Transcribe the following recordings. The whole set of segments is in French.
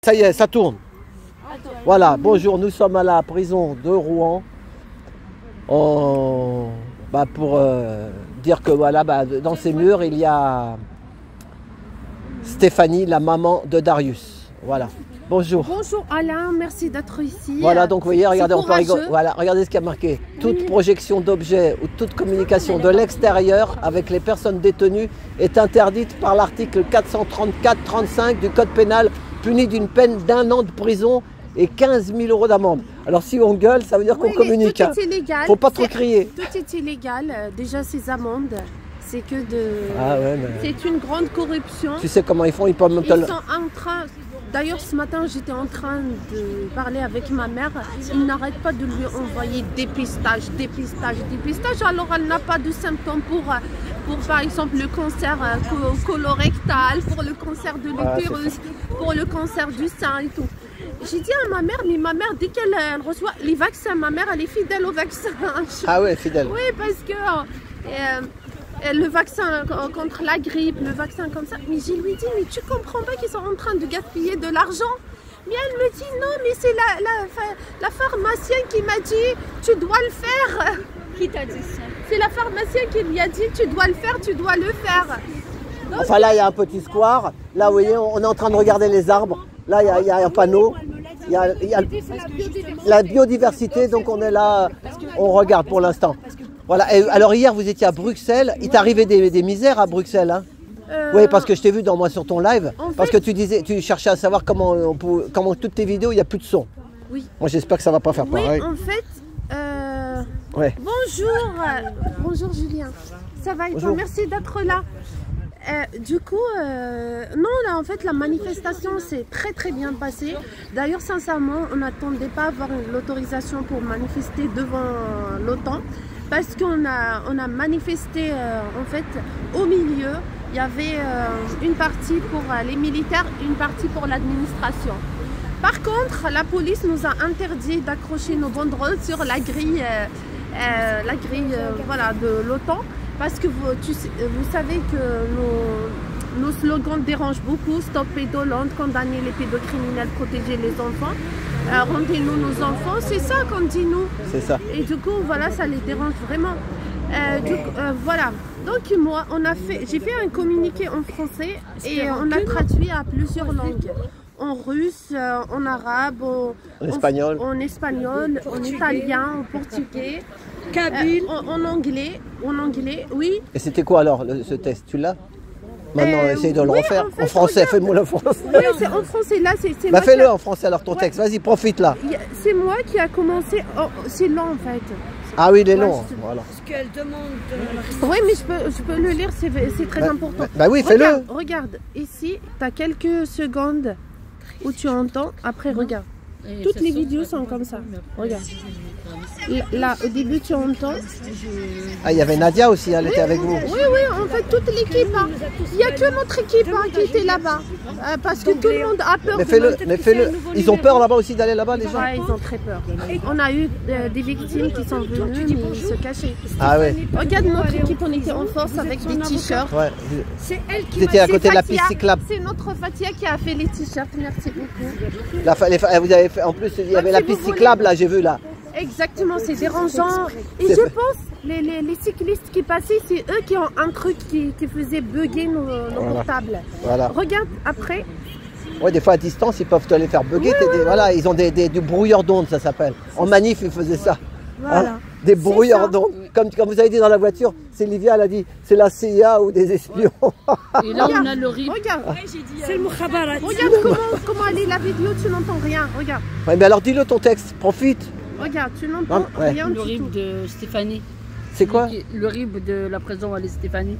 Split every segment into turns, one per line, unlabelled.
Ça y est, ça tourne. Voilà, bonjour, nous sommes à la prison de Rouen. Pour dire que voilà, dans ces murs, il y a Stéphanie, la maman de Darius. Voilà. Bonjour.
Bonjour Alain, merci d'être ici.
Voilà, donc vous voyez, regardez, on peut rigoler. Voilà, regardez ce qu'il y a marqué. Toute projection d'objets ou toute communication de l'extérieur avec les personnes détenues est interdite par l'article 434-35 du Code pénal, puni d'une peine d'1 an de prison et 15 000 € d'amende. Alors si on gueule, ça veut dire qu'on communique.
Tout est illégal.
Faut pas trop crier.
Tout est illégal. Déjà ces amendes, c'est que de...
Ah ouais, mais...
C'est une grande corruption.
Tu sais comment ils font, ils peuvent même...
Ils sont en train... D'ailleurs, ce matin, j'étais en train de parler avec ma mère. Ils n'arrêtent pas de lui envoyer dépistage. Alors, elle n'a pas de symptômes pour par exemple, le cancer colorectal, pour le cancer de l'utérus, pour le cancer du sein et tout. J'ai dit à ma mère, mais ma mère, dès qu'elle reçoit les vaccins, ma mère, elle est fidèle au vaccin.
Ah ouais, fidèle.
Oui, parce que... le vaccin contre la grippe, le vaccin comme ça. Mais je lui dis, mais tu comprends pas qu'ils sont en train de gaspiller de l'argent? Mais elle me dit, non, mais c'est la pharmacienne qui m'a dit, tu dois le faire.
Qui t'a dit ça?
C'est la pharmacienne qui lui a dit, tu dois le faire, tu dois le faire.
Donc, enfin là, il y a un petit square. Là, vous voyez, on est en train de regarder les arbres. Là, il y a un panneau. Il y a la biodiversité, donc on est là, on regarde pour l'instant. Voilà. Et alors hier, vous étiez à Bruxelles. Il t'est arrivé des misères à Bruxelles, hein? Oui, parce que je t'ai vu sur ton live. Parce que tu cherchais à savoir comment toutes tes vidéos, il n'y a plus de son.
Oui.
Moi, j'espère que ça ne va pas faire pareil.
Oui, en fait...
Ouais.
Bonjour. Bonjour Julien. Ça va et toi? Merci d'être là. Du coup, non, là, en fait, la manifestation s'est très bien passée. D'ailleurs, sincèrement, on n'attendait pas à avoir l'autorisation pour manifester devant l'OTAN. Parce qu'on a manifesté, en fait, au milieu. Il y avait une partie pour les militaires, une partie pour l'administration. Par contre, la police nous a interdit d'accrocher nos banderoles sur la grille, voilà, de l'OTAN. Parce que vous savez que nos slogans dérangent beaucoup. Stop pédolande, condamner les pédocriminels, protéger les enfants. Rendez-nous nos enfants, c'est ça qu'on dit nous.
C'est ça.
Et du coup, voilà, ça les dérange vraiment. Voilà. Donc moi, j'ai fait un communiqué en français et on a traduit à plusieurs langues. En russe, en arabe, en espagnol, en italien, en portugais, en anglais, oui.
Et c'était quoi alors ce test? Tu l'as? Maintenant, essaye de le refaire. En français, fais-moi le français.
Oui, c'est en français, là, c'est
bah, fais-le en français alors ton texte, vas-y, profite là.
C'est moi qui a commencé, c'est long en fait.
Ah oui, il est long. Voilà.
Ce qu'elle demande.
Oui, mais je peux le lire, c'est très important.
Bah oui, fais-le.
Regarde, ici, tu as quelques secondes où tu entends, après regarde. Toutes les vidéos sont comme ça. Regarde. Là, au début, tu entends.
Ah, il y avait Nadia aussi, elle était avec vous.
Oui, en fait, toute l'équipe. Il n'y a que notre équipe qui était là-bas. Parce que tout le monde a peur.
Mais fais-le. Ils ont peur là-bas aussi d'aller là-bas, les gens?
Ouais, ils ont très peur. On a eu des victimes qui sont venues, mais ils se cachaient.
Ah ouais.
Regarde notre équipe, on était en force avec des t-shirts.
Ouais.
C'est elle qui
C'était à côté de la piste cyclable.
C'est notre Fatia qui a fait les t-shirts. Merci beaucoup.
Vous avez fait, en plus, il y avait la piste cyclable là, j'ai vu là.
Exactement, c'est dérangeant. Et je pense, les cyclistes qui passaient, c'est eux qui ont un truc qui faisait bugger nos portables. Voilà. Regarde, après.
Ouais, des fois à distance, ils peuvent te les faire bugger. Voilà, ils ont du brouilleur d'ondes, ça s'appelle. En manif, ils faisaient ça.
Voilà.
Hein, des brouilleurs d'ondes. Comme vous avez dit dans la voiture, c'est Livia, elle a dit, c'est la CIA ou des espions.
Et là, on a le RIP.
Regarde,
c'est le Mukhabarat.
Regarde comment elle est la vidéo, tu n'entends rien. Regarde.
Ouais, mais alors dis-le ton texte, profite.
Regarde, tu n'entends rien.
Le RIP de Stéphanie.
C'est quoi?
Le RIP de la présidente Walid Stéphanie.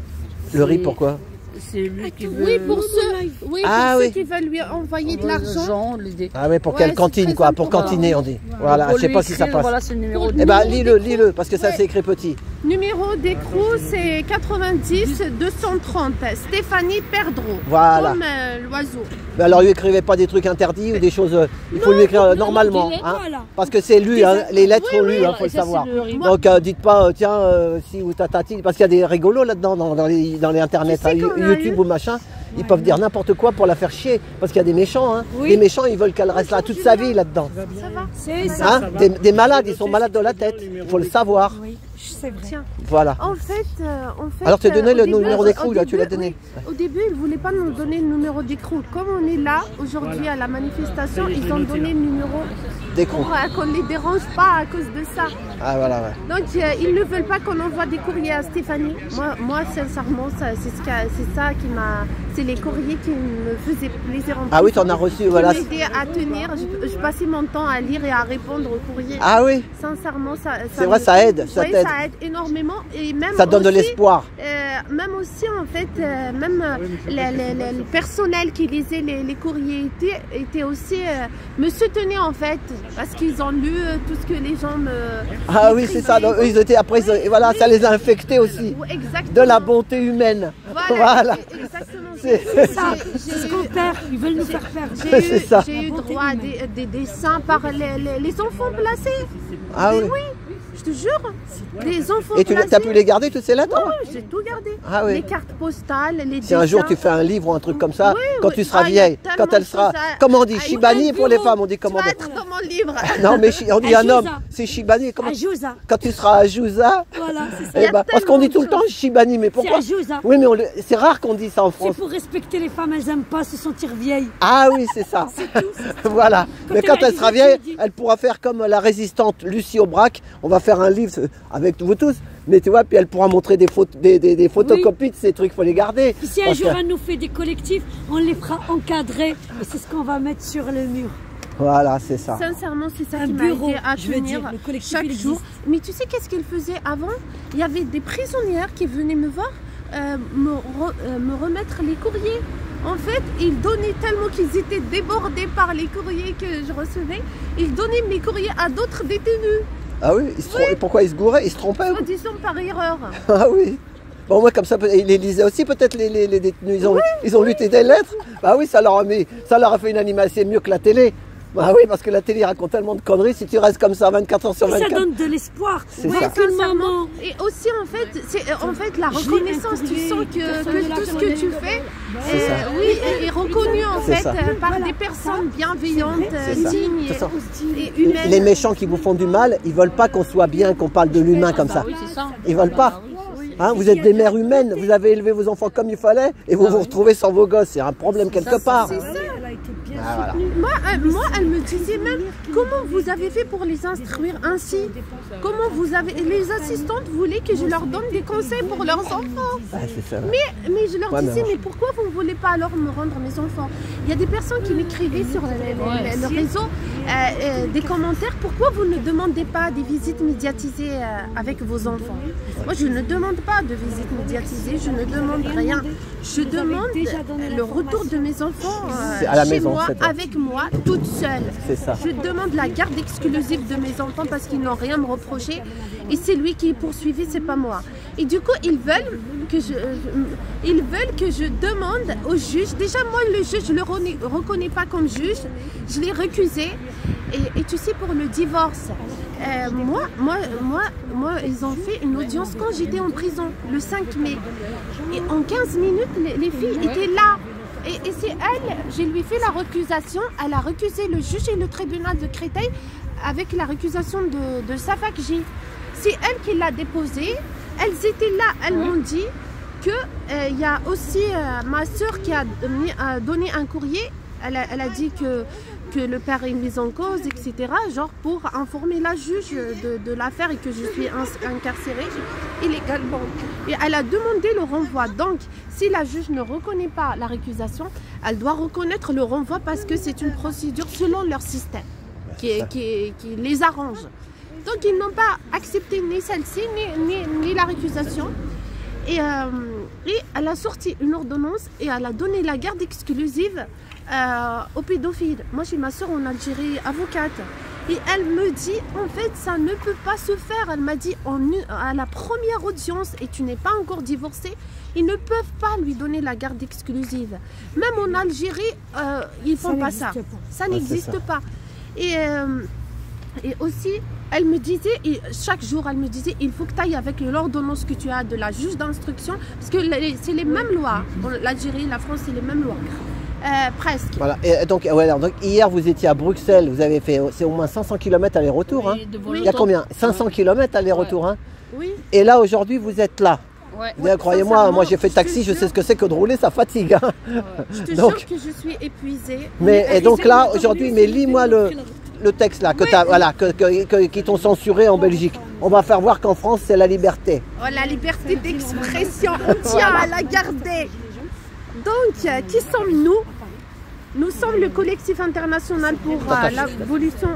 Le RIP, pourquoi?
C'est lui qui veut...
Oui, pour ceux qui veulent lui envoyer de l'argent.
Ah oui, pour qu'elle cantine, quoi, pour cantiner, on dit. Voilà, je sais pas si ça passe.
Voilà, c'est le numéro.
Eh ben, lis-le, parce que ça c'est écrit petit.
Numéro d'écrou, c'est 90 230. Stéphanie Perdreau.
Voilà.
Comme l'oiseau.
Mais alors, lui écrivez pas des trucs interdits ou des choses. Il faut lui écrire normalement. Hein, parce que c'est lu, hein, les lettres sont lues, il faut le savoir. Donc, dites pas, tiens, si ou tatati, parce qu'il y a des rigolos là-dedans, dans les internets, YouTube ou machin. Ils peuvent dire n'importe quoi pour la faire chier. Parce qu'il y a des méchants. Hein.
Oui.
Les méchants, ils veulent qu'elle reste là toute sa vie là-dedans.
Ça va.
C'est ça.
Hein, des malades, ils sont malades de la tête. Il faut le savoir.
Oui, c'est vrai.
Tiens.
Voilà.
En fait,
Alors tu as donné
au
le
début-
numéro d'écrou,
au
là, tu l'as
début,
donné.
oui. Au début, ils ne voulaient pas nous donner le numéro d'écrou. Comme on est là aujourd'hui à la manifestation, ils ont donné le numéro
D'écrou.
pour qu'on ne les dérange pas à cause de ça.
Ah voilà, ouais.
Donc ils ne veulent pas qu'on envoie des courriers à Stéphanie. Moi sincèrement, c'est ça qui m'a... C'est les courriers qui me faisaient plaisir en plus.
Ah oui, t'en as reçu, voilà.
Qui m'aidaient à tenir. Je passais mon temps à lire et à répondre aux courriers.
Ah oui,
Sincèrement,
c'est vrai, ça aide, ça
oui,
t'aide.
ça aide énormément. Et même
Ça donne de
aussi,
l'espoir.
même aussi, en fait, le personnel qui lisait les courriers était aussi me soutenait en fait, parce qu'ils ont lu tout ce que les gens me...
Ah oui, c'est ça. Donc, eux, ils étaient après, et voilà, ça les a infectés aussi.
Oui, exactement.
De la bonté humaine.
Voilà. Exactement.
C'est
Ça, c'est ce qu'on perd. Ils veulent nous faire perdre.
C'est ça.
J'ai eu droit à des dessins par les enfants placés.
Ah oui.
Oui, je te jure. Les enfants
Et tu
placés.
as pu les garder toutes ces lettres?
Oui, j'ai tout gardé.
Ah oui.
Les cartes postales, les
Si un jour
dessins.
tu fais un livre ou un truc comme ça,
Oui,
quand
oui.
tu seras
Ah, il y a
vieille,
tellement
quand elle
de
sera...
choses à-
Comment on dit?
Ah,
Shibani pour les femmes, on dit comment?
Tu vas être comme mon livre.
Non, mais on dit un
Ajuza.
homme. C'est Shibani. Comment...
Ajuza.
Quand tu seras à Jouza,
Voilà, c'est ça.
Il y a
parce qu'on dit
tellement
tout le
de
temps Shibani, mais
C'est
pourquoi?
Ajuza.
Oui, mais c'est rare qu'on dise ça en
C'est
France.
pour respecter les femmes, elles n'aiment pas se sentir vieilles.
Ah oui, c'est ça. Voilà. Mais quand elle sera vieille,
dit.
elle pourra faire comme la résistante Lucie Aubrac. On va faire un livre avec vous tous. Mais tu vois, puis elle pourra montrer des photocopies de ces trucs, il faut les garder.
Puis si un
Parce
jour
que-
elle nous fait des collectifs, on les fera encadrer. Et c'est ce qu'on va mettre sur le mur.
Voilà, c'est ça.
Sincèrement, c'est ça
Un
qui m'a
bureau,
aidé à
je veux
tenir
dire, le collectif,
chaque
il
jour.
existe.
Mais tu sais qu'est-ce qu'ils faisaient avant? Il y avait des prisonnières qui venaient me voir, me remettre les courriers. En fait, ils donnaient tellement qu'ils étaient débordés par les courriers que je recevais. Ils donnaient mes courriers à d'autres détenus,
Ah oui, pourquoi ils se gouraient? Ils se trompaient?
soi-disant par erreur.
Ah oui. Bon, moi, comme ça, ils les lisaient aussi, peut-être, les détenus. Ils ont lu tes lettres. Bah oui, ça leur a fait une animation mieux que la télé. Bah oui, parce que la télé raconte tellement de conneries. Si tu restes comme ça 24 heures sur
Et ça
24.
donne de l'espoir.
C'est
Ouais,
ça.
qu'une
Sincèrement.
maman.
Et aussi, en fait, c'est la
Je lis
reconnaissance.
un
Tu
courrier,
sens
une personne de la
que tout ce que tu fais
C'est ça.
oui, est reconnu en
C'est
fait
ça.
par des personnes bienveillantes,
C'est ça.
dignes
C'est ça.
et humaines.
Les méchants qui vous font du mal, ils veulent pas qu'on soit bien, qu'on parle de l'humain comme ça.
Oui, c'est ça.
Ils veulent pas. Hein, vous êtes des mères humaines, vous avez élevé vos enfants comme il fallait et vous vous retrouvez sans vos gosses. C'est un problème quelque part.
C'est ça.
Elle a été bien
Ah, voilà.
Moi, elle me disait même comment vous avez fait pour les instruire ainsi. Comment vous avez. Les assistantes voulaient que je leur donne des conseils pour leurs enfants.
Ah, c'est ça.
Mais je leur
Ouais,
disais,
mais
mais pourquoi vous ne voulez pas alors me rendre mes enfants? Il y a des personnes qui m'écrivaient sur le réseau des commentaires. Pourquoi vous ne demandez pas des visites médiatisées avec vos enfants? Moi, je ne demande pas de visites médiatisées, je ne demande rien. Je demande le retour de mes enfants
C'est à la
chez
maison,
moi,
c'est ça.
avec moi, toute seule.
C'est ça.
Je demande la garde exclusive de mes enfants parce qu'ils n'ont rien à me reprocher. Et c'est lui qui est poursuivi, c'est pas moi. Et du coup, ils veulent que je demande au juge. Déjà, moi, le juge, je ne le reconnais pas comme juge. Je l'ai recusé. Et tu sais, pour le divorce, moi, ils ont fait une audience quand j'étais en prison, le 5 mai. Et en 15 minutes, les filles étaient là. Et c'est elle, je lui fait la récusation. Elle a recusé le juge et le tribunal de Créteil avec la récusation de Safakji. C'est elle qui l'a déposé. Elles étaient là, elles m'ont dit qu'il y a aussi ma soeur qui a donné un courrier. Elle a dit que le père est mis en cause, etc. Genre pour informer la juge de l'affaire et que je suis incarcérée illégalement. Et elle a demandé le renvoi. Donc, si la juge ne reconnaît pas la récusation, elle doit reconnaître le renvoi parce que c'est une procédure selon leur système qui les arrange. Donc, ils n'ont pas accepté ni celle-ci, ni la récusation. Et elle a sorti une ordonnance et elle a donné la garde exclusive aux pédophiles. Moi, j'ai ma soeur en Algérie, avocate. Et elle me dit, en fait, ça ne peut pas se faire. Elle m'a dit, à la première audience, et tu n'es pas encore divorcée, ils ne peuvent pas lui donner la garde exclusive. Même en Algérie, ils ne font pas ça. Ça n'existe pas. Et aussi, Elle me disait, et chaque jour, elle me disait, il faut que tu ailles avec l'ordonnance que tu as de la juge d'instruction, parce que c'est les mêmes lois. L'Algérie, la France, c'est les mêmes lois. Presque.
Voilà. Et donc, ouais, donc, hier, vous étiez à Bruxelles, vous avez fait, c'est au moins 500 km aller-retour.
Oui,
Hein.
oui.
Il y a combien? 500 km aller-retour.
Ouais.
Hein.
Oui.
Et là, aujourd'hui, vous êtes là.
Ouais.
Croyez-moi, moi j'ai fait taxi, je sais ce que c'est que de rouler, ça fatigue. Hein.
Je te
Donc,
jure que je suis épuisée.
et donc là, aujourd'hui, mais lis-moi le texte là, voilà, qui t'ont censuré en Belgique. On va faire voir qu'en France, c'est la liberté.
Oh, la liberté d'expression, on tient à la garder. Donc, qui sommes-nous? Nous sommes le collectif international pour l'abolition.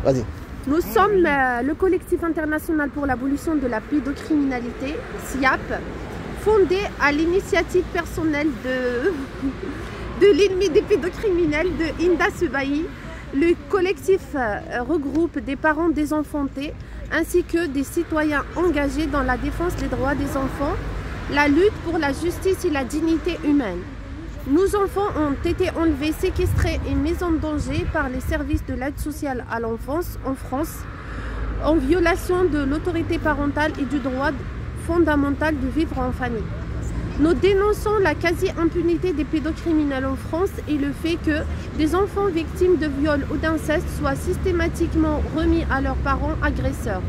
Vas-y.
Nous sommes le collectif international pour l'abolition de la pédocriminalité, SIAP, fondé à l'initiative personnelle de l'ennemi des pédocriminels, de Hinda Sebaï. Le collectif regroupe des parents désenfantés ainsi que des citoyens engagés dans la défense des droits des enfants, la lutte pour la justice et la dignité humaine. Nos enfants ont été enlevés, séquestrés et mis en danger par les services de l'aide sociale à l'enfance en France, en violation de l'autorité parentale et du droit fondamental de vivre en famille. Nous dénonçons la quasi-impunité des pédocriminels en France et le fait que des enfants victimes de viol ou d'inceste soient systématiquement remis à leurs parents agresseurs,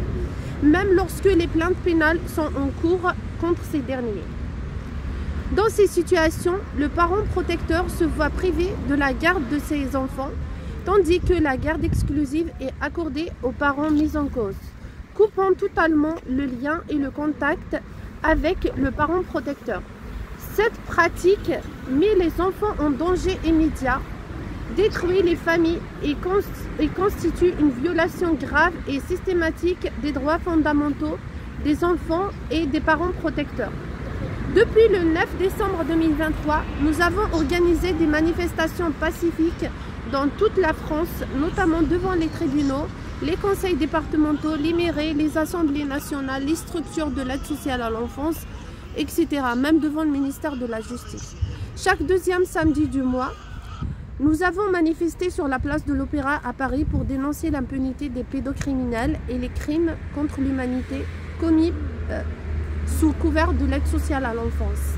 même lorsque les plaintes pénales sont en cours contre ces derniers. Dans ces situations, le parent protecteur se voit privé de la garde de ses enfants, tandis que la garde exclusive est accordée aux parents mis en cause, coupant totalement le lien et le contact avec le parent protecteur. Cette pratique met les enfants en danger immédiat, détruit les familles et constitue une violation grave et systématique des droits fondamentaux des enfants et des parents protecteurs. Depuis le 9 décembre 2023, nous avons organisé des manifestations pacifiques dans toute la France, notamment devant les tribunaux, les conseils départementaux, les mairies, les assemblées nationales, les structures de l'aide sociale à l'enfance, etc., même devant le ministère de la Justice. Chaque deuxième samedi du mois, nous avons manifesté sur la place de l'Opéra à Paris pour dénoncer l'impunité des pédocriminels et les crimes contre l'humanité commis sous couvert de l'aide sociale à l'enfance.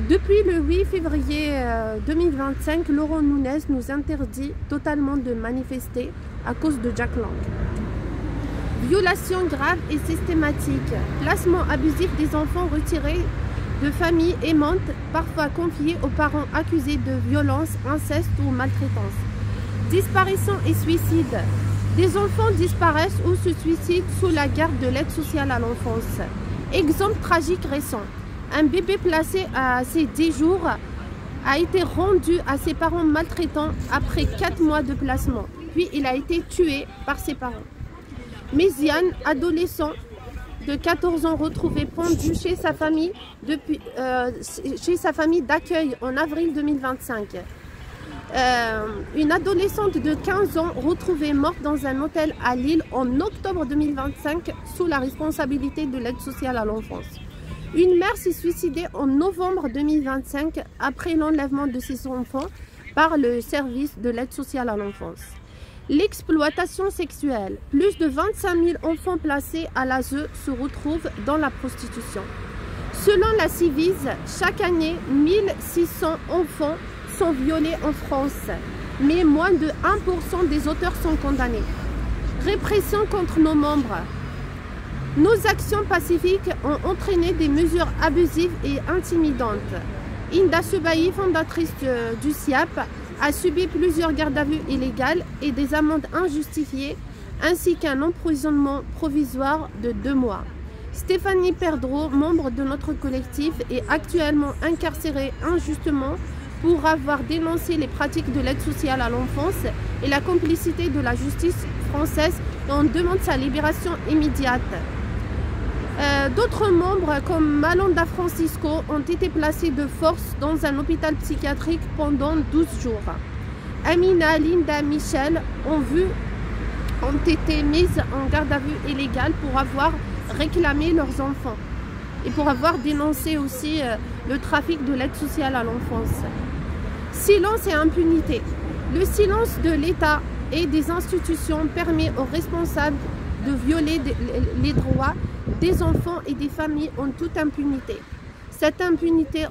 Depuis le 8 février 2025, Laurent Nunez nous interdit totalement de manifester à cause de Jack Lang. Violation grave et systématique, placement abusif des enfants retirés de familles aimantes, parfois confiés aux parents accusés de violence, inceste ou maltraitance. Disparition et suicide. Des enfants disparaissent ou se suicident sous la garde de l'aide sociale à l'enfance. Exemple tragique récent. Un bébé placé à ses 10 jours a été rendu à ses parents maltraitants après 4 mois de placement. Puis il a été tué par ses parents. Méziane, adolescent de 14 ans retrouvé pendu chez sa famille d'accueil en avril 2025. Une adolescente de 15 ans retrouvée morte dans un hôtel à Lille en octobre 2025 sous la responsabilité de l'aide sociale à l'enfance. Une mère s'est suicidée en novembre 2025 après l'enlèvement de ses enfants par le service de l'aide sociale à l'enfance. L'exploitation sexuelle. Plus de 25 000 enfants placés à l'ASE se retrouvent dans la prostitution. Selon la Civis, chaque année, 1600 enfants sont violés en France, mais moins de 1% des auteurs sont condamnés. Répression contre nos membres. Nos actions pacifiques ont entraîné des mesures abusives et intimidantes. Hinda Sebaï, fondatrice du SIAP, a subi plusieurs gardes à vue illégales et des amendes injustifiées, ainsi qu'un emprisonnement provisoire de 2 mois. Stéphanie Perdreau, membre de notre collectif, est actuellement incarcérée injustement pour avoir dénoncé les pratiques de l'aide sociale à l'enfance et la complicité de la justice française, et on demande sa libération immédiate. D'autres membres comme Malonda Francisco ont été placés de force dans un hôpital psychiatrique pendant 12 jours. Amina, Linda, Michel ont été mises en garde à vue illégale pour avoir réclamé leurs enfants et pour avoir dénoncé aussi le trafic de l'aide sociale à l'enfance. Silence et impunité. Le silence de l'État et des institutions permet aux responsables de violer les droits des enfants et des familles en toute impunité. Cette impunité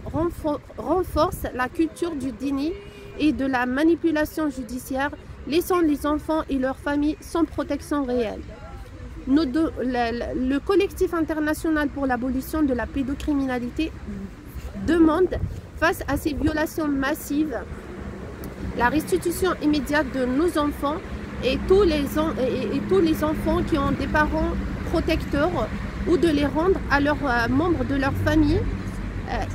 renforce la culture du déni et de la manipulation judiciaire, laissant les enfants et leurs familles sans protection réelle. Le collectif international pour l'abolition de la pédocriminalité demande, face à ces violations massives, la restitution immédiate de nos enfants et tous les enfants qui ont des parents protecteurs, ou de les rendre à leurs membres de leur famille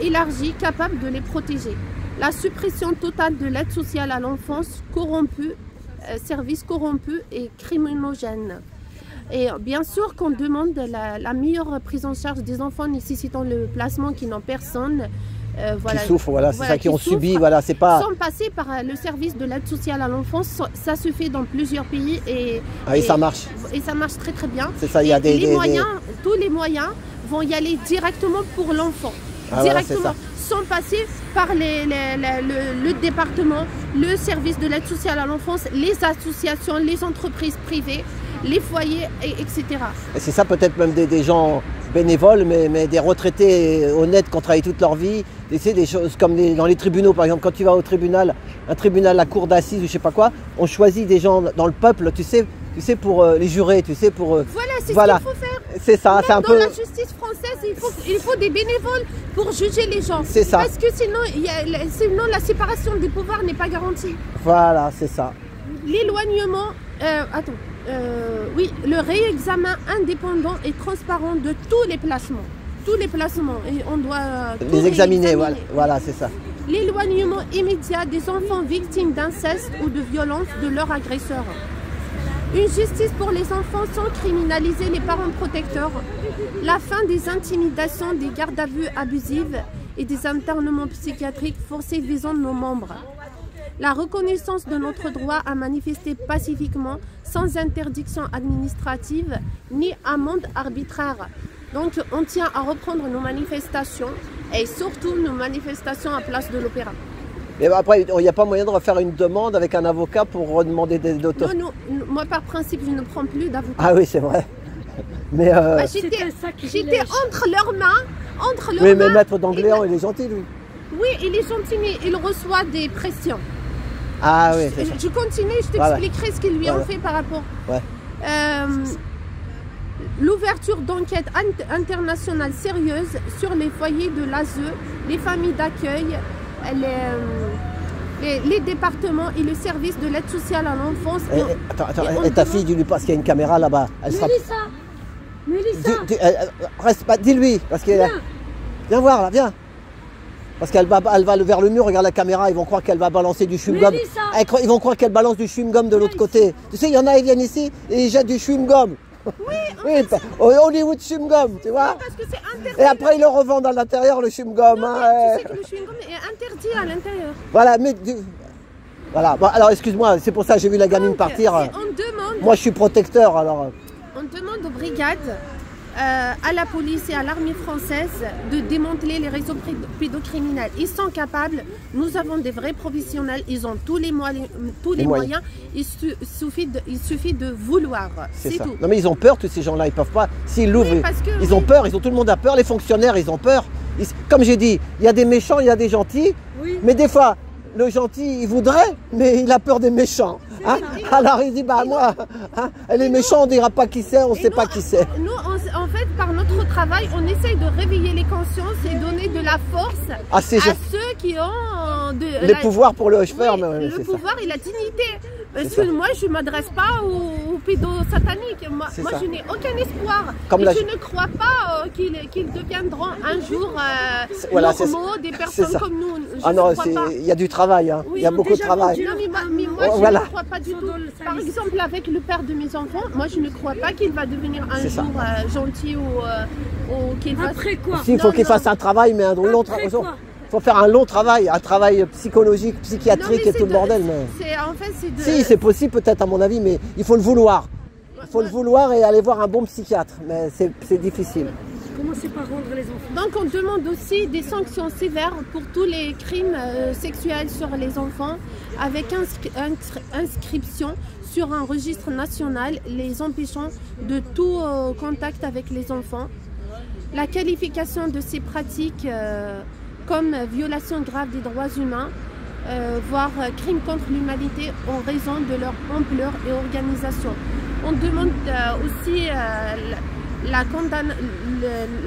élargie, capables de les protéger. La suppression totale de l'aide sociale à l'enfance corrompue, service corrompu et criminogène. Et bien sûr qu'on demande la meilleure prise en charge des enfants nécessitant le placement qui n'ont personne.
Voilà, qui souffrent, voilà, c'est ça, qui ont subi, voilà, c'est pas...
Sans passer par le service de l'aide sociale à l'enfance, ça se fait dans plusieurs pays et
ça marche.
Et ça marche très très bien.
C'est ça, il y a
tous les moyens vont y aller directement pour l'enfant. Directement,
voilà,
sans passer par le département, le service de l'aide sociale à l'enfance, les associations, les entreprises privées, les foyers, etc.
Et c'est ça, peut-être même des gens bénévoles, mais des retraités honnêtes qui ont travaillé toute leur vie. Tu sais, des choses comme dans les tribunaux, par exemple, quand tu vas au tribunal, un tribunal, la cour d'assises ou je sais pas quoi, on choisit des gens dans le peuple, tu sais pour les jurés, tu sais, pour...
Voilà, c'est ce qu'il faut faire.
C'est ça, c'est un peu...
Dans la justice française, il faut des bénévoles pour juger les gens.
C'est ça.
Parce que sinon la séparation des pouvoirs n'est pas garantie.
Voilà, c'est ça.
L'éloignement... oui, le réexamen indépendant et transparent de tous les placements. Tous les placements. Et on doit
les examiner, voilà, c'est ça.
L'éloignement immédiat des enfants victimes d'inceste ou de violence de leur agresseur. Une justice pour les enfants sans criminaliser les parents protecteurs. La fin des intimidations, des gardes à vue abusives et des internements psychiatriques forcés visant nos membres. La reconnaissance de notre droit à manifester pacifiquement sans interdiction administrative ni amende arbitraire. Donc on tient à reprendre nos manifestations et surtout nos manifestations à Place de l'Opéra.
Mais après, il n'y a pas moyen de refaire une demande avec un avocat pour redemander des autos?
Non, moi par principe je ne prends plus d'avocat.
Ah oui, c'est vrai. Mais
j'étais entre leurs mains,
Oui, mais maître d'Angléan, il est gentil, lui.
Oui, il est gentil, mais il reçoit des pressions.
Ah oui, c'est ça.
Je continue, je t'expliquerai ce qu'ils lui ont fait par rapport. L'ouverture d'enquêtes internationales sérieuses sur les foyers de l'ASE, les familles d'accueil, les départements et le service de l'aide sociale à l'enfance.
Attends, et ta fille, dis-lui pas qu'il y a une caméra là-bas.
Mélissa
Reste pas, dis-lui, parce que... Viens voir là, viens. Parce qu'elle va vers le mur, regarde la caméra, ils vont croire qu'elle va balancer du chewing-gum. Ils vont croire qu'elle balance du chewing-gum de l'autre côté. Tu sais, il y en a, ils viennent ici et ils jettent du chewing-gum. Oui, Hollywood chewing-gum, tu vois.
Parce que c'est interdit.
Et après, ils le revendent à l'intérieur, le chewing-gum.
Tu sais que le chewing-gum est interdit à l'intérieur.
Voilà, mais... Voilà, bon, alors excuse-moi, c'est pour ça que j'ai vu la gamine partir. Moi, je suis protecteur, alors...
On demande aux brigades, à la police et à l'armée française de démanteler les réseaux pédocriminels. Ils sont capables, nous avons des vrais professionnels, ils ont tous les moyens. Il suffit de vouloir, c'est tout.
Non mais ils ont peur tous ces gens-là, ils peuvent pas, s'ils l'ouvrent, ils ont peur, tout le monde a peur, les fonctionnaires ils ont peur. Comme j'ai dit, il y a des méchants, il y a des gentils, mais des fois, le gentil il voudrait, mais il a peur des méchants. Hein? Alors il dit, bah moi, hein, les méchants on dira pas qui c'est, on sait pas qui c'est.
Nous, en fait, par notre travail, on essaye de réveiller les consciences et donner de la force à ceux qui ont
les pouvoirs pour le faire.
Le pouvoir et la dignité. Parce que moi, je ne m'adresse pas aux pédosataniques. Moi, je n'ai aucun espoir. Je ne crois pas qu'ils deviendront un jour normaux, des personnes comme nous.
Ah non, il y a du travail, hein. Il y a beaucoup de travail.
Non, mais moi, je ne crois pas du tout. Par exemple, avec le père de mes enfants, moi, je ne crois pas qu'il va devenir un jour gentil ou qu'il va...
Après quoi?
Il faut qu'il fasse un travail, mais un long travail. Il faut faire un long travail, un travail psychologique, psychiatrique et tout le bordel. Si, c'est possible peut-être à mon avis, mais il faut le vouloir. Il faut le vouloir et aller voir un bon psychiatre, mais c'est difficile.
Commencez par rendre les enfants.
Donc on demande aussi des sanctions sévères pour tous les crimes sexuels sur les enfants, avec inscription sur un registre national les empêchant de tout contact avec les enfants. La qualification de ces pratiques comme violation grave des droits humains, voire crime contre l'humanité en raison de leur ampleur et organisation. On demande aussi la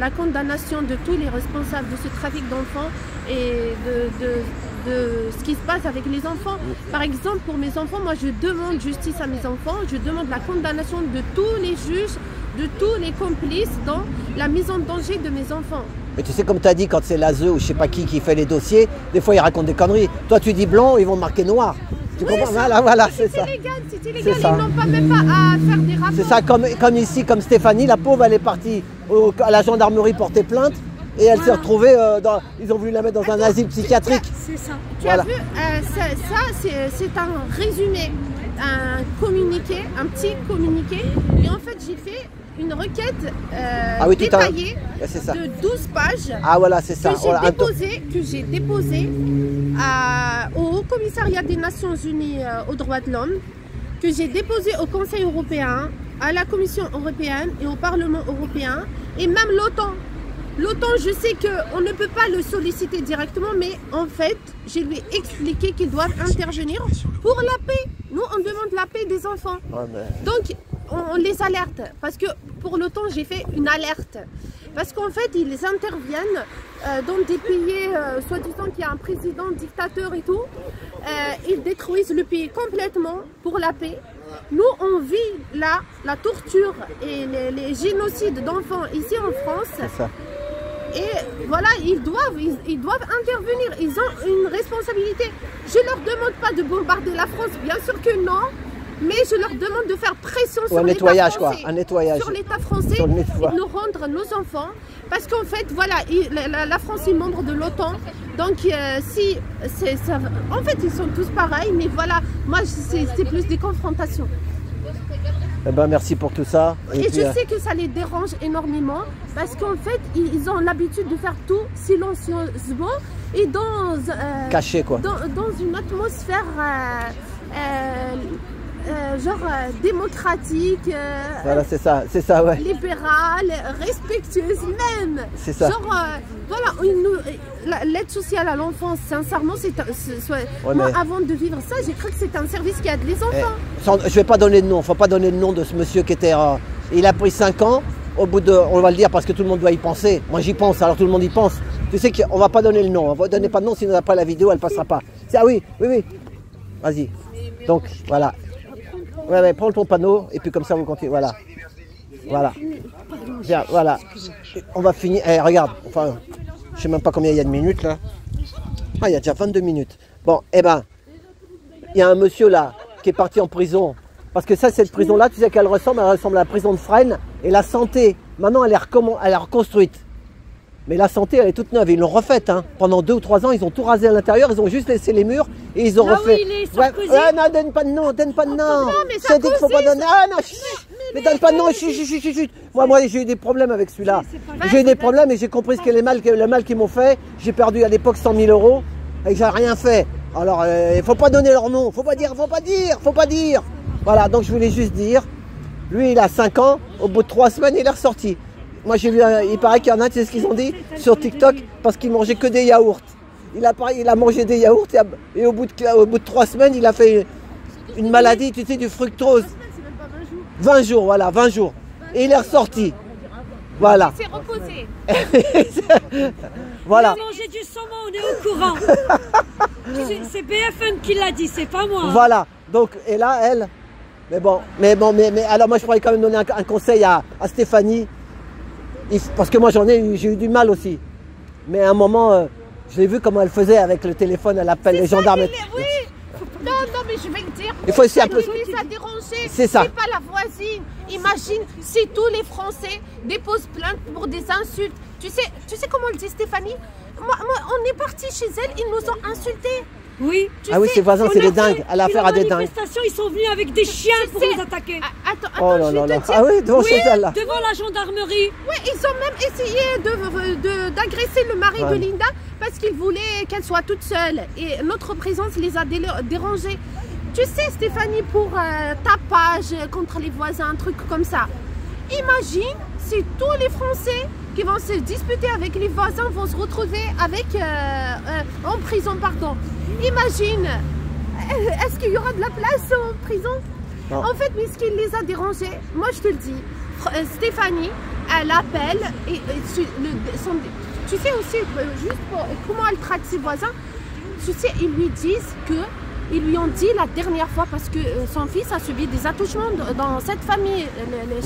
condamnation de tous les responsables de ce trafic d'enfants et de ce qui se passe avec les enfants. Par exemple, pour mes enfants, moi je demande justice à mes enfants, je demande la condamnation de tous les juges, de tous les complices dans la mise en danger de mes enfants.
Mais tu sais, comme tu as dit, quand c'est l'ASE ou je sais pas qui fait les dossiers, des fois ils racontent des conneries. Toi tu dis blanc, ils vont marquer noir. Tu comprends? Voilà, c'est ça.
C'est illégal, ils n'ont pas même pas à faire des rapports.
C'est ça, comme ici, comme Stéphanie, la pauvre, elle est partie à la gendarmerie porter plainte et elle s'est retrouvée, ils ont voulu la mettre dans un asile psychiatrique.
C'est ça.
Tu as vu, c'est un résumé, un communiqué, un petit communiqué. Et en fait, j'ai fait une requête détaillée de 12 pages que j'ai déposée au Haut Commissariat des Nations Unies aux droits de l'homme, que j'ai déposée au Conseil européen, à la Commission européenne et au Parlement européen, et même l'OTAN. L'OTAN, je sais qu'on ne peut pas le solliciter directement, mais en fait, je lui ai expliqué qu'ils doivent intervenir pour la paix. Nous, on demande la paix des enfants. Donc, on les alerte. Parce que pour l'OTAN, j'ai fait une alerte. Parce qu'en fait, ils interviennent dans des pays, soi-disant qu'il y a un président dictateur et tout. Ils détruisent le pays complètement pour la paix. Nous, on vit là la torture et les génocides d'enfants ici en France. Et voilà, ils doivent intervenir, ils ont une responsabilité. Je ne leur demande pas de bombarder la France, bien sûr que non, mais je leur demande de faire pression sur l'État français, sur l'État français, et de nous rendre nos enfants. Parce qu'en fait, voilà, la France est membre de l'OTAN, donc en fait, ils sont tous pareils, mais voilà, moi, c'est plus des confrontations.
Eh ben, merci pour tout ça.
Et je sais que ça les dérange énormément parce qu'en fait, ils ont l'habitude de faire tout silencieusement et
caché, quoi.
Dans une atmosphère démocratique,
voilà, c'est ça, ouais.
Libérale, respectueuse même.
C'est ça.
Voilà, l'aide sociale à l'enfance, sincèrement, moi, avant de vivre ça, j'ai cru que c'était un service qui aide les enfants.
Je vais pas donner de nom, faut pas donner le nom de ce monsieur qui était... il a pris 5 ans, au bout de... On va le dire parce que tout le monde doit y penser. Moi j'y pense, alors tout le monde y pense. Tu sais qu'on va pas donner le nom, on va donner pas de nom, sinon après la vidéo elle passera pas. Ah oui. Vas-y. Donc, voilà. Ouais, prends ton panneau et puis comme ça vous continuez. Voilà. Bien, voilà. On va finir. Regarde, enfin, je sais même pas combien il y a de minutes là. Ah, il y a déjà 22 minutes. Bon, il y a un monsieur là qui est parti en prison. Parce que ça, cette prison-là, tu sais qu'elle ressemble à la prison de Fresnes. Et la santé, maintenant, elle est reconstruite. Mais la santé, elle est toute neuve. Ils l'ont refaite. Hein. Pendant 2 ou 3 ans, ils ont tout rasé à l'intérieur. Ils ont juste laissé les murs et ils ont refait. Non, donne pas de nom, donne pas de nom.
Non, mais
c'est dit qu'il faut pas donner. Ah non, mais donne pas de nom. Chut. Moi, j'ai eu des problèmes avec celui-là. J'ai eu des problèmes et j'ai compris le mal qu'ils m'ont fait. J'ai perdu à l'époque 100 000 € et j'ai rien fait. Alors, il faut pas donner leur nom. Faut pas dire. Voilà, donc je voulais juste dire, lui, il a 5 ans. Au bout de 3 semaines, il est ressorti. Moi j'ai vu, il paraît qu'il y en a, tu sais ce qu'ils ont dit sur TikTok, parce qu'il mangeait que des yaourts. Il a mangé des yaourts et au bout de 3 semaines, il a fait une maladie, tu sais, du fructose. 20 jours, voilà, 20 jours. Et il est ressorti. Voilà.
Il s'est reposé.
Voilà.
Il a mangé du saumon, on est au courant. C'est BFM qui l'a dit, c'est pas moi.
Voilà. Donc, et là, elle. Mais alors moi je pourrais quand même donner un conseil à Stéphanie. Parce que moi j'ai eu du mal aussi. Mais à un moment, je l'ai vu comment elle faisait avec le téléphone, elle appelle les gendarmes.
Oui. Non, mais je vais le dire.
Il faut essayer un peu.
Ça déranger.
C'est ça.
C'est pas la voisine. Imagine si tous les Français déposent plainte pour des insultes. Tu sais comment le dit Stéphanie? Moi, on est parti chez elle, ils nous ont insultés.
Oui.
Ah oui, ses voisins, c'est des dingues. Elle a
Et
affaire à des dingues.
manifestation, ils sont venus avec des chiens pour nous attaquer.
Attends,
Oh là
je
là
vais
là.
te dire.
Ah oui, devant
Oui,
chez elle là.
devant la gendarmerie.
Ouais, ils ont même essayé d'agresser le mari de Linda parce qu'ils voulaient qu'elle soit toute seule. Et notre présence les a dérangés. Tu sais, Stéphanie, pour tapage contre les voisins, un truc comme ça. Imagine si tous les Français qui vont se disputer avec les voisins vont se retrouver en prison, pardon. Imagine, est-ce qu'il y aura de la place en prison?
Non.
En fait, mais ce qui les a dérangés, moi je te le dis, Stéphanie, elle appelle et tu sais aussi, juste comment elle traite ses voisins, tu sais, ils lui disent que ils lui ont dit la dernière fois, parce que son fils a subi des attouchements dans cette famille,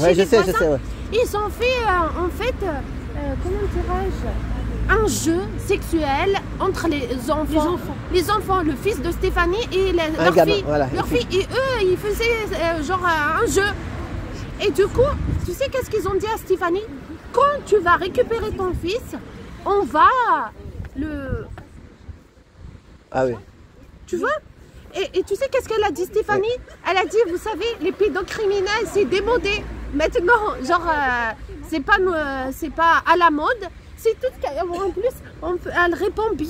chez les voisins.
Je sais, ouais.
Ils ont fait, en fait, comment dirais-je, un jeu sexuel entre les enfants, le fils de Stéphanie et leur fille. Voilà, leur fille. Et eux, ils faisaient genre un jeu. Et du coup, tu sais qu'est-ce qu'ils ont dit à Stéphanie? Quand tu vas récupérer ton fils, on va le...
Ah oui.
Tu vois? Et tu sais qu'est-ce qu'elle a dit, Stéphanie? Elle a dit, vous savez, les pédocriminels, c'est démodé. Maintenant, genre, c'est pas à la mode. C'est tout ce qu'elle... En plus, elle répond bien.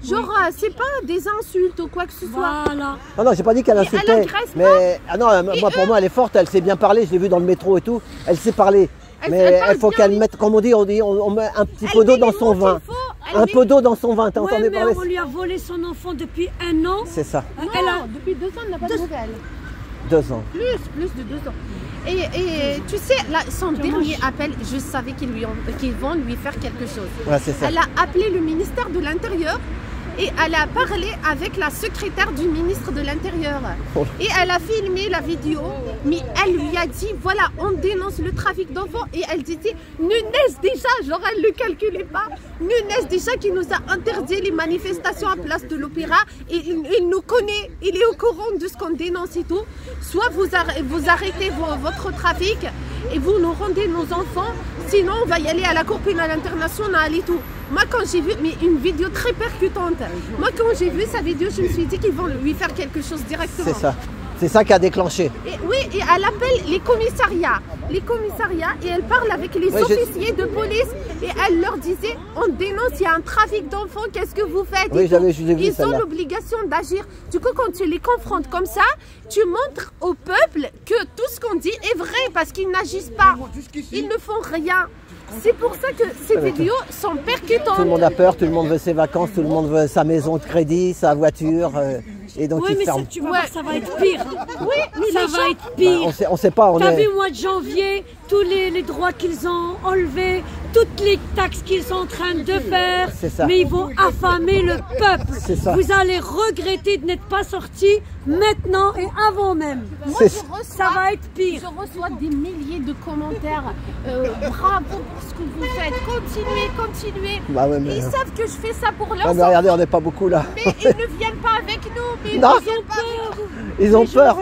Genre, c'est pas des insultes ou quoi que ce soit.
Voilà.
Ah non, j'ai pas dit qu'elle insultait. Mais ah non, moi, pour moi, elle est forte, elle sait bien parler. Je l'ai vu dans le métro et tout. Elle sait parler. Mais il faut qu'elle mette, comme on dit, on met un petit peu d'eau dans son vin. Un peu d'eau dans son vin, t'as entendu parler?
On lui a volé son enfant depuis 1 an.
C'est ça.
Depuis 2 ans, elle n'a pas de nouvelles.
2 ans.
Plus de 2 ans. Et tu sais, là, son dernier appel, je savais qu'ils vont lui faire quelque chose.
Ouais, c'est ça.
Elle a appelé le ministère de l'Intérieur et elle a parlé avec la secrétaire du ministre de l'Intérieur. Et elle a filmé la vidéo, mais elle lui a dit, voilà, on dénonce le trafic d'enfants. Et elle disait, Nunes déjà, genre elle ne le calculait pas, Nunes déjà qui nous a interdit les manifestations à Place de l'Opéra. Et il nous connaît, il est au courant de ce qu'on dénonce et tout. Soit vous arrêtez votre trafic et vous nous rendez nos enfants, sinon on va y aller à la Cour pénale internationale et tout. Moi quand j'ai vu, mais une vidéo très percutante, moi quand j'ai vu sa vidéo, je me suis dit qu'ils vont lui faire quelque chose directement.
C'est ça. C'est ça qui a déclenché.
Et, oui, et elle appelle les commissariats, et elle parle avec les officiers de police et elle leur disait, on dénonce, il y a un trafic d'enfants, qu'est-ce que vous faites?
Oui,
ils ont l'obligation d'agir. Du coup, quand tu les confrontes comme ça, tu montres au peuple que tout ce qu'on dit est vrai parce qu'ils n'agissent pas, ils ne font rien. C'est pour ça que ces vidéos sont percutantes.
Tout le monde a peur, tout le monde veut ses vacances, tout le monde veut sa maison de crédit, sa voiture. Et donc ils ferment.
Tu vas voir, ça va être pire.
Oui, mais
ça va être pire.
Bah, on sait pas.
T'as vu au mois de janvier, tous les droits qu'ils ont enlevés, toutes les taxes qu'ils sont en train de faire. Mais ils vont affamer le peuple. Vous allez regretter de n'être pas sortis maintenant et avant même.
Moi, ça va être pire. Je reçois des milliers de commentaires. Bravo pour ce que vous faites. Continuez.
Bah ouais, mais...
Ils savent que je fais ça pour leurs
mais regardez, on n'est pas beaucoup là.
Mais ils ne viennent pas avec nous.
Non.
Ils
ont peur.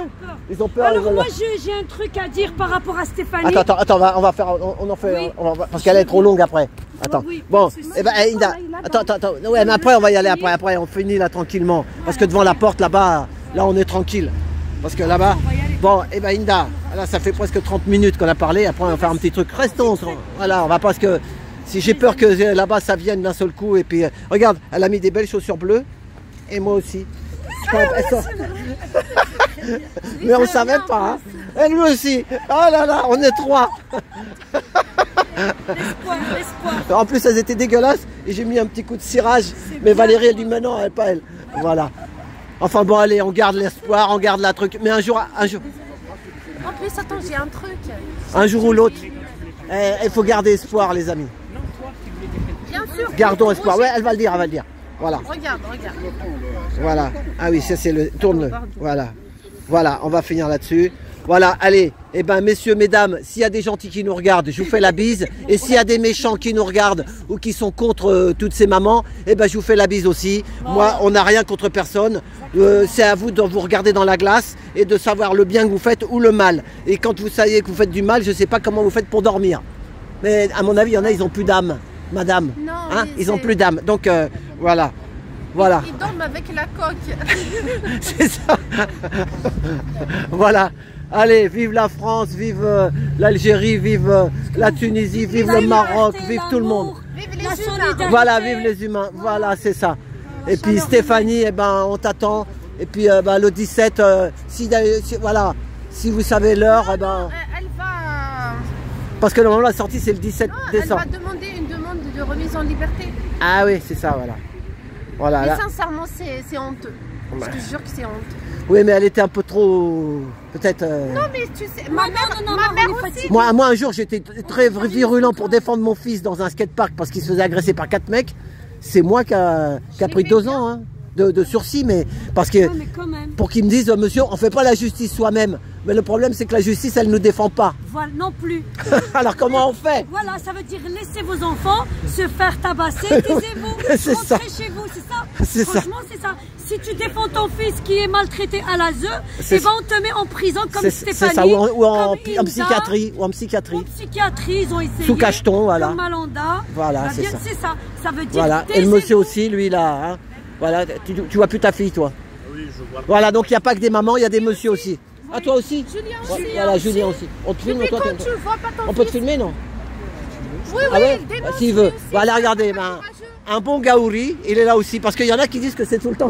Ils ont peur.
Alors moi j'ai un truc à dire par rapport à Stéphanie.
Attends, on va faire, on en fait, parce qu'elle est trop longue après. Attends. Bon, eh ben Inda, attends. Ouais, mais après on va y aller après on finit là tranquillement, parce que devant la porte là-bas, là on est tranquille, parce que là-bas. Bon, eh ben Inda, là ça fait presque 30 minutes qu'on a parlé. Après on va faire un petit truc. Restons. Voilà, on va parce que si j'ai peur que là-bas ça vienne d'un seul coup et puis regarde, elle a mis des belles chaussures bleues et moi aussi. Mais on ne savait pas. Hein. Et lui aussi. Oh là là, on est 3.
L'espoir.
En plus, elles étaient dégueulasses et j'ai mis un petit coup de cirage. Mais Valérie, elle dit mais non, elle pas elle. Voilà. Enfin bon, allez, on garde l'espoir, on garde la truc. Mais un jour.
En plus, attends, j'ai un truc.
Un jour ou l'autre, il faut garder espoir, les amis.
Bien sûr.
Gardons espoir. Ouais, elle va le dire. Voilà.
Regarde.
Voilà. Ah oui, ça c'est le... Tourne-le. Voilà, on va finir là-dessus. Voilà, allez. Eh ben, messieurs, mesdames, s'il y a des gentils qui nous regardent, je vous fais la bise. Et s'il y a des méchants qui nous regardent ou qui sont contre toutes ces mamans, eh ben, je vous fais la bise aussi. Moi, on n'a rien contre personne. C'est à vous de vous regarder dans la glace et de savoir le bien que vous faites ou le mal. Et quand vous savez que vous faites du mal, je ne sais pas comment vous faites pour dormir. Mais à mon avis, il y en a, ils n'ont plus d'âme, madame.
Non,
hein, ils n'ont plus d'âme. Donc, voilà. Voilà.
Ils dorment avec la coque.
C'est ça. Voilà. Allez, vive la France, vive l'Algérie, vive la Tunisie, vive le Maroc, vive tout le monde.
Vive les humains.
Voilà, vive les humains. Voilà, c'est ça. Et puis Stéphanie, eh ben, on t'attend. Et puis le 17, voilà, si vous savez l'heure, eh ben...
Elle va...
Parce que normalement la sortie c'est le 17 décembre.
Elle va demander une demande de remise en liberté.
Ah oui, c'est ça, voilà. Voilà.
Mais
là.
sincèrement, c'est honteux. Je te jure que c'est honteux.
Oui, mais elle était un peu trop... Peut-être...
Non, mais tu sais, ma mère aussi...
Moi, un jour, j'étais très virulent pour défendre mon fils dans un skatepark parce qu'il se faisait agresser par 4 mecs. C'est moi qui a pris 2 ans hein, de sursis, mais parce que...
mais quand même.
Pour qu'ils me disent, monsieur, on fait pas la justice soi-même. Mais le problème, c'est que la justice, elle ne nous défend pas.
Voilà, non plus.
Alors, comment on fait?
Voilà, ça veut dire laissez vos enfants se faire tabasser, taisez-vous, rentrez chez vous, c'est ça.
C'est ça.
Franchement, c'est ça. Si tu défends ton fils qui est maltraité à la ZEU, et ben on te met en prison comme Stéphanie.
C'est ça, ou en
psychiatrie.
Ou en psychiatrie.
En psychiatrie, ils ont essayé.
Sous cacheton, voilà.
Comme Malanda.
Voilà, c'est ça.
C'est ça. Ça veut dire
voilà. Et le monsieur aussi, lui, là. Hein. Voilà, tu vois plus ta fille, toi. Oui, je vois. Voilà, donc il n'y a pas que des mamans, il y a des messieurs aussi. Ah, toi aussi?
Julien aussi.
Voilà, Julien aussi. On te filme, toi,
tu vois pas ton
on peut te filmer, non?
Oui,
ah ouais,
s'il
veut. Voilà, regardez, un bon gaouri, il est là aussi. Parce qu'il y en a qui disent que c'est tout le temps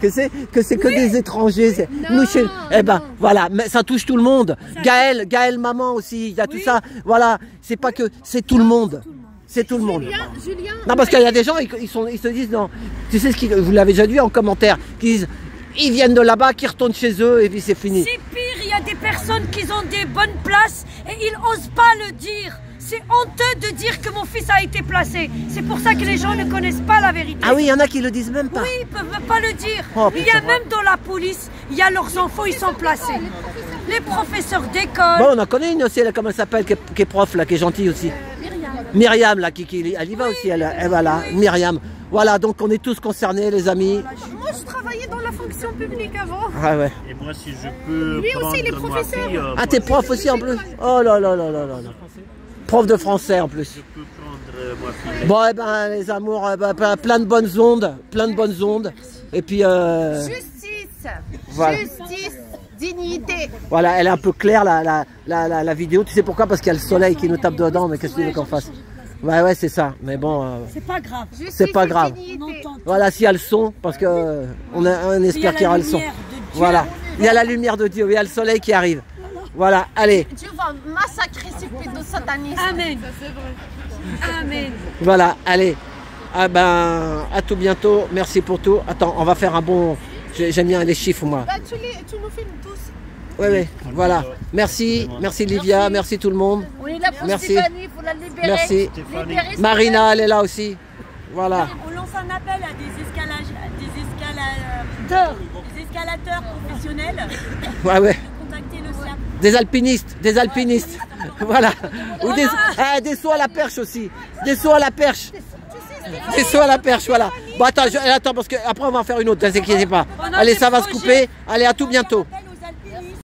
que c'est que des étrangers. Nous, eh ben, voilà, mais ça touche tout le monde. Gaël, maman aussi, il y a tout ça. Voilà, c'est pas que, c'est tout le monde. C'est tout le monde.
Julien,
non, parce qu'il y a des gens, ils se disent, non, tu sais ce vous l'avez déjà vu en commentaire, qui disent, ils viennent de là-bas, qui retournent chez eux et puis c'est fini.
C'est pire, il y a des personnes qui ont des bonnes places et ils n'osent pas le dire. C'est honteux de dire que mon fils a été placé. C'est pour ça que les gens ne connaissent pas la vérité.
Ah oui, il y en a qui le disent même pas.
Oui, ils ne peuvent même pas le dire.
Oh,
il y a même dans la police, il y a leurs enfants, ils sont placés. Les professeurs d'école.
Bon, on en connaît une aussi, comment elle s'appelle, qui est prof, là, qui est gentille aussi. Myriam, là, elle y va aussi, elle voilà, Myriam. Voilà, donc on est tous concernés, les amis.
Moi, je travaillais dans la fonction publique avant.
Ah ouais.
Et moi, si je peux.
Lui aussi, il est professeur.
Ah, t'es prof aussi en plus? Oh là là là là là là. Prof de français en plus.
Je peux prendre ma fille.
Bon, eh ben, les amours, plein de bonnes ondes, Et puis.
Justice.
Voilà.
Justice. Dignité.
Voilà, elle est un peu claire la vidéo. Tu sais pourquoi? Parce qu'il y a le soleil qui nous tape dedans, mais qu'est-ce que tu veux qu'on fasse? Ouais, c'est ça. Mais bon.
C'est pas grave.
C'est pas grave. Voilà, s'il y a le son, parce que on espère qu'il y aura le son. Voilà. Il y a la lumière de Dieu, il y a le soleil qui arrive. Voilà, allez.
Dieu va massacrer ces pédosatanistes.
Amen. Amen.
Voilà, allez. Ah ben, à tout bientôt. Merci pour tout. Attends, on va faire un bon. J'aime bien les chiffres, moi.
Bah, tu nous filmes tous.
Oui, voilà. Merci Livia, merci tout le monde.
On est là pour
merci.
Stéphanie, pour la libérer.
Merci.
Libérer
Marina, elle est là aussi. Voilà.
On lance un appel à des escalateurs professionnels.
Ouais.
Contacter le SIAP.
Des alpinistes. Voilà. Ou des sauts à la perche aussi. Des sauts à la perche. Des sauts à la perche, voilà. Bon, attends, parce que après on va en faire une autre, ne vous inquiétez pas. Allez, ça va se couper. Allez, à tout bientôt.